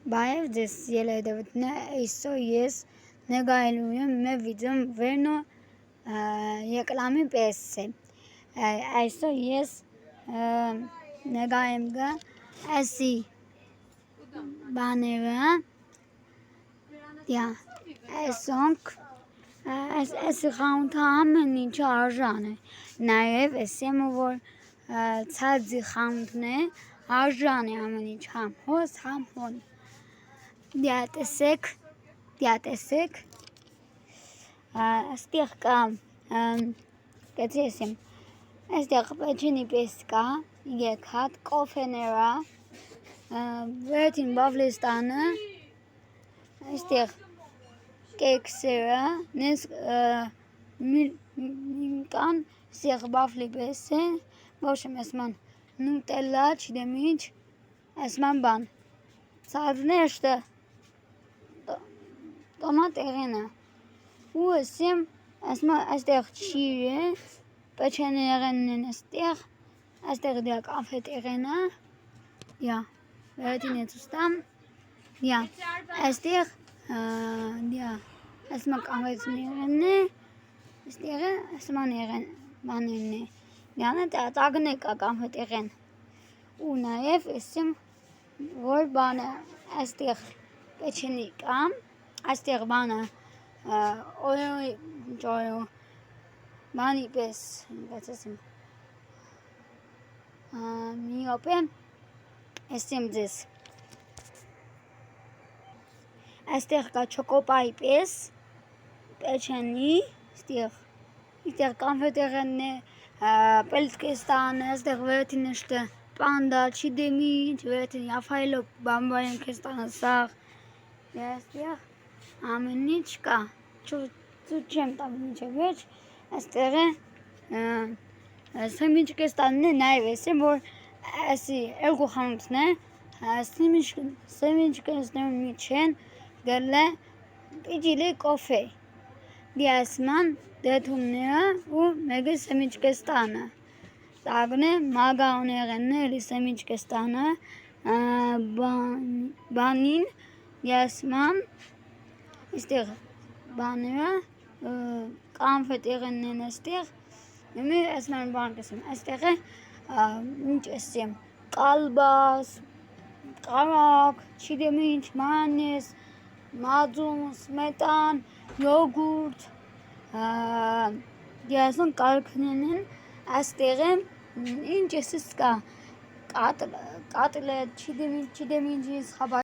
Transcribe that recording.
Baev ձեզ ելեդավտն այսօր ես նկարելու եմ մեր վիդեոն վերնո եկլամի պես է այսօր ես նկարեմ գա այսի բաները այսոնք այսի խանութը ամեն ինչ արժան է նաև էսեմ որ ցածի խանութն է արժան է ամեն ինչ համ հոս համ հոն Դիատեսեք աստեղ կա կեցեսեմ աստեղ պեչինի պես կա եկ հատ կոֆեներա վերթին բավլեստանը աստեղ կեքսերը նես կան ստեղ բավլի պես է ոչմ ասման նուտելլա չդեմ ինչ ասման բան ցածնեշտը Տոմատ եղենա ու ասեմ աստեղ չիրը պեչեն եղենն են աստեղ դյա կավհետ եղենա վերետին է ծուստամ աստեղ ասմա կավհետն եղենն է աստեղը ասման եղեն բաներն է դյանը տագն է կա կավհետ եղեն ու նաև ասեմ որ բանը աստեղ պեչենի կամ Աստեղ բանը օրո բանի պես գացեսեմ մի օպե ասեմ ձեզ Աստեղ կա չոկոպայի պես պեչենի ստեղ կամվետ եղենն է պելցկեստանը աստեղ վերետին էշտը պանդա չիդեմ ինչ վերետին յաֆայլո բամբարեն կեստանը սաղ աստեղ ամեն ինչ կա ծուտ չեմ տամ ինչը վերջ աստեղ է սեմիչ կեստանն է նաև էսեմ որ ասի էլգու խանութն է սեմիչ կեստանն մի չեն գլը պիջիլի կոֆե դիասման դեթումները ու մեգը սեմիչ կեստանը տագն է մագաուն եղենն է էլի սեմիչ կեստանը բանին դիասման Աստեղ բաները կամվետ եղենն են աստեղ իմի ասման բան կսեմ աստեղ է ինչ ասեմ կալբաս կարակ չիդեմ ինչ մանես մածուն սմետան յոգուրտ դիասուն կարկնեն են աստեղ է ինչ էսս կա կատլետ չիդեմ ինչ